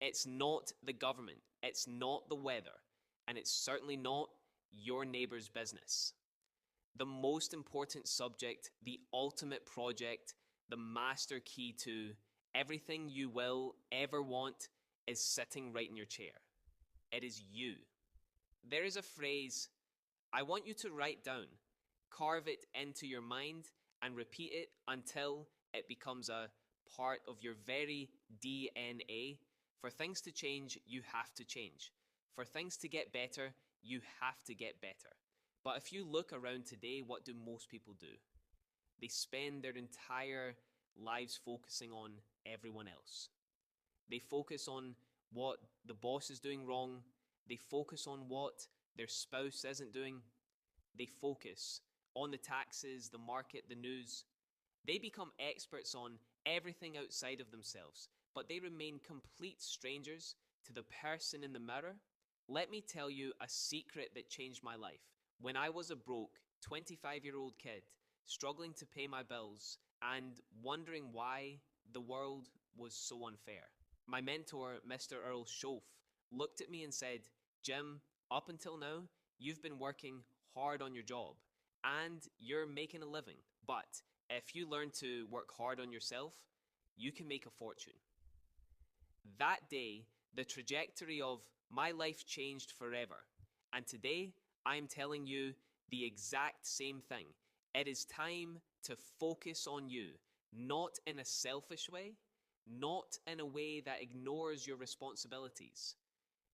It's not the government, it's not the weather, and it's certainly not your neighbor's business. The most important subject, the ultimate project, the master key to everything you will ever want is sitting right in your chair. It is you. There is a phrase I want you to write down, carve it into your mind, and repeat it until it becomes a part of your very DNA. For things to change, you have to change. For things to get better, you have to get better. But if you look around today, what do most people do? They spend their entire lives focusing on everyone else. They focus on what the boss is doing wrong. They focus on what their spouse isn't doing. They focus on the taxes, the market, the news. They become experts on everything outside of themselves, but they remain complete strangers to the person in the mirror. Let me tell you a secret that changed my life. When I was a broke 25-year-old kid, struggling to pay my bills and wondering why the world was so unfair, my mentor, Mr. Earl Schoaf, looked at me and said, Jim, up until now, you've been working hard on your job and you're making a living. But if you learn to work hard on yourself, you can make a fortune. That day, the trajectory of my life changed forever. And today, I am telling you the exact same thing. It is time to focus on you, not in a selfish way, not in a way that ignores your responsibilities,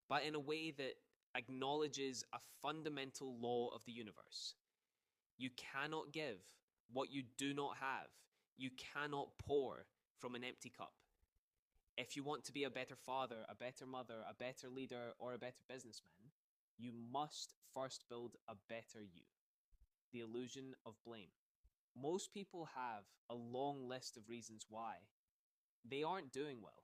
but in a way that acknowledges a fundamental law of the universe. You cannot give what you do not have. You cannot pour from an empty cup. If you want to be a better father, a better mother, a better leader, or a better businessman, you must first build a better you. The illusion of blame. Most people have a long list of reasons why they aren't doing well.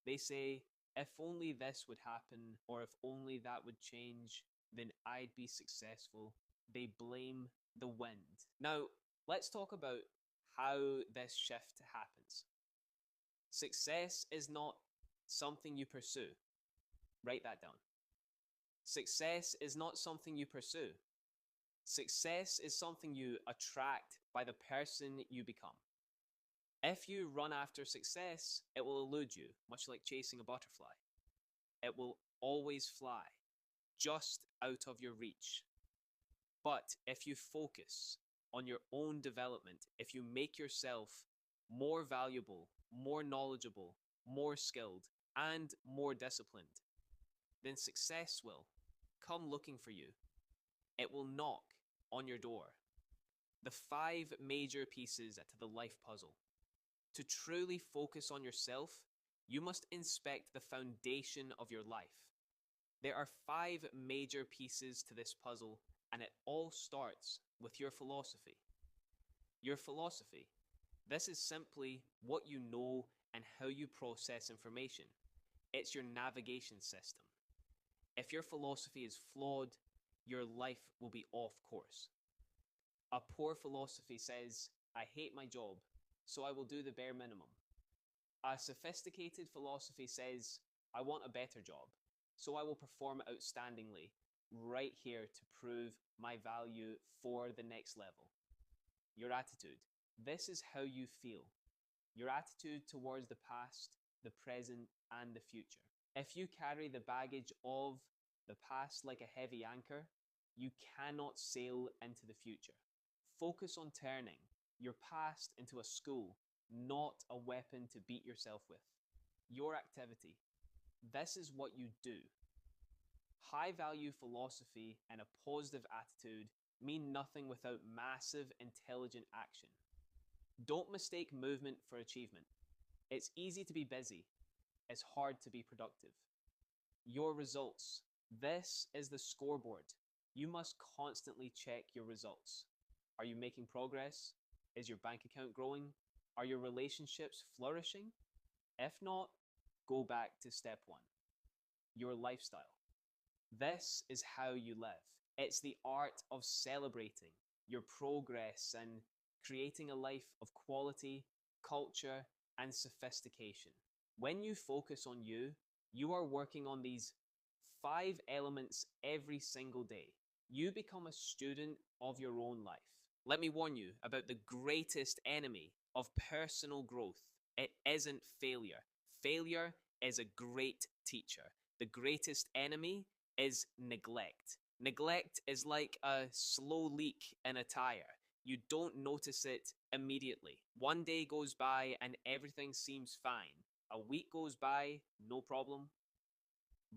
They say, if only this would happen, or if only that would change, then I'd be successful. They blame the wind. Now, let's talk about how this shift happens. Success is not something you pursue. Write that down. Success is not something you pursue. Success is something you attract by the person you become. If you run after success, it will elude you, much like chasing a butterfly. It will always fly, just out of your reach. But if you focus on your own development, if you make yourself more valuable, more knowledgeable, more skilled, and more disciplined, then success will come looking for you. It will knock on your door. The 5 major pieces to the life puzzle. To truly focus on yourself, you must inspect the foundation of your life. There are 5 major pieces to this puzzle, and it all starts with your philosophy. Your philosophy. This is simply what you know and how you process information. It's your navigation system. If your philosophy is flawed, your life will be off course. A poor philosophy says, I hate my job, so I will do the bare minimum. A sophisticated philosophy says, I want a better job, so I will perform outstandingly right here to prove my value for the next level. Your attitude. This is how you feel. Your attitude towards the past, the present, and the future. If you carry the baggage of the past like a heavy anchor, you cannot sail into the future. Focus on turning your past into a school, not a weapon to beat yourself with. Your activity. This is what you do. High value philosophy and a positive attitude mean nothing without massive, intelligent action. Don't mistake movement for achievement. It's easy to be busy. It's hard to be productive. Your results. This is the scoreboard. You must constantly check your results. Are you making progress? Is your bank account growing? Are your relationships flourishing? If not, go back to step 1. Your lifestyle. This is how you live. It's the art of celebrating your progress and creating a life of quality, culture, and sophistication. When you focus on you, You are working on these 5 elements every single day. You become a student of your own life. Let me warn you about the greatest enemy of personal growth. It isn't failure. Failure is a great teacher. The greatest enemy is neglect. Neglect is like a slow leak in a tire. You don't notice it immediately. One day goes by and everything seems fine. A week goes by, no problem.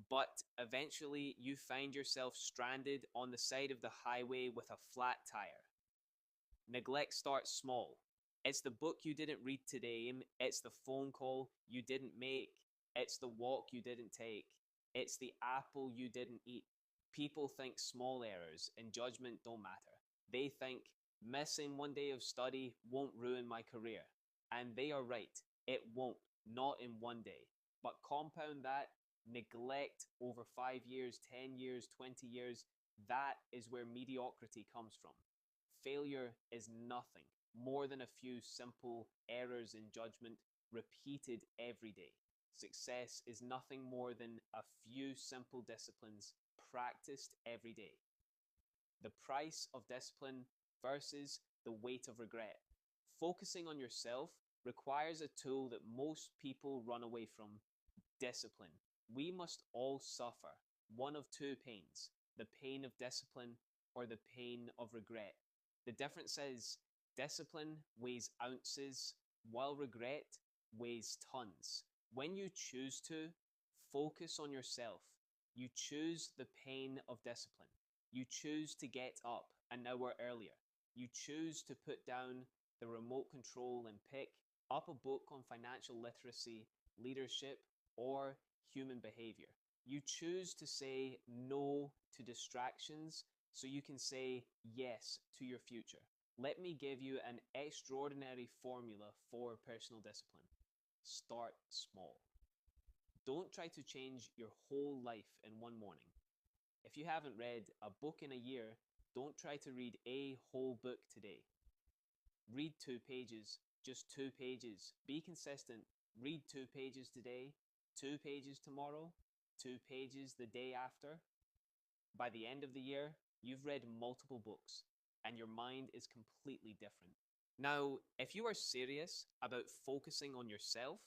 But eventually you find yourself stranded on the side of the highway with a flat tire. Neglect starts small. It's the book you didn't read today. It's the phone call you didn't make. It's the walk you didn't take. It's the apple you didn't eat. People think small errors in judgment don't matter. They think missing one day of study won't ruin my career. And they are right. It won't. Not in one day. But compound that, neglect over 5 years, 10 years, 20 years, that is where mediocrity comes from. Failure is nothing more than a few simple errors in judgment repeated every day. Success is nothing more than a few simple disciplines practiced every day. The price of discipline versus the weight of regret. Focusing on yourself requires a tool that most people run away from: discipline. We must all suffer one of two pains: the pain of discipline or the pain of regret. The difference is discipline weighs ounces while regret weighs tons. When you choose to focus on yourself, you choose the pain of discipline. You choose to get up an hour earlier. You choose to put down the remote control and pick up a book on financial literacy, leadership, or human behavior. You choose to say no to distractions so you can say yes to your future. Let me give you an extraordinary formula for personal discipline. Start small. Don't try to change your whole life in one morning. If you haven't read a book in a year, don't try to read a whole book today. Read 2 pages, just 2 pages. Be consistent. Read 2 pages today, 2 pages tomorrow, 2 pages the day after. By the end of the year, you've read multiple books and your mind is completely different. Now, if you are serious about focusing on yourself,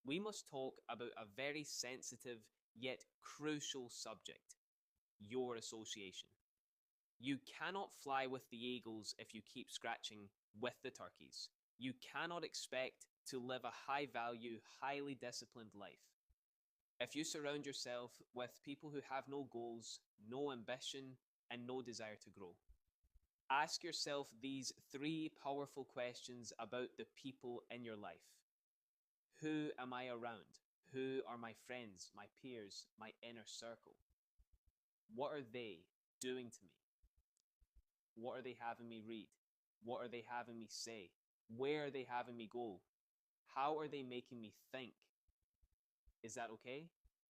we must talk about a very sensitive yet crucial subject: your association. You cannot fly with the eagles if you keep scratching with the turkeys. You cannot expect to live a high-value, highly disciplined life if you surround yourself with people who have no goals, no ambition, and no desire to grow. Ask yourself these 3 powerful questions about the people in your life. Who am I around? Who are my friends, my peers, my inner circle? What are they doing to me? What are they having me read? What are they having me say? Where are they having me go? How are they making me think? Is that okay?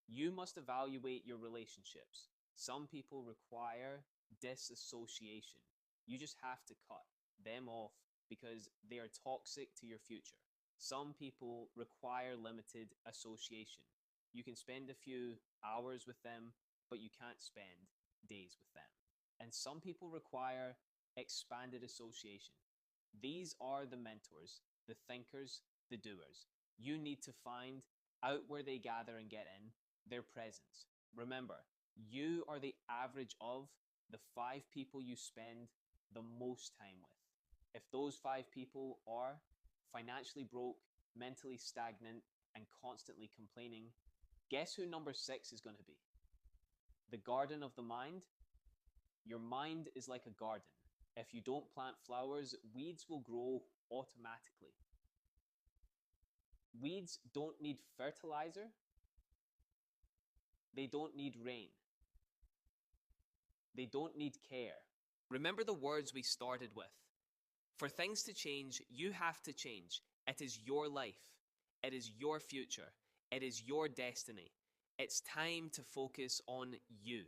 You must evaluate your relationships. Some people require disassociation. You just have to cut them off because they are toxic to your future. Some people require limited association. You can spend a few hours with them, but you can't spend days with them. And some people require expanded association. These are the mentors, the thinkers, the doers. You need to find out where they gather and get in, their presence. Remember, you are the average of the 5 people you spend the most time with. If those 5 people are financially broke, mentally stagnant, and constantly complaining, guess who number 6 is going to be? The garden of the mind. Your mind is like a garden. If you don't plant flowers, weeds will grow automatically. Weeds don't need fertilizer. They don't need rain. They don't need care. Remember the words we started with. For things to change, you have to change. It is your life. It is your future. It is your destiny. It's time to focus on you.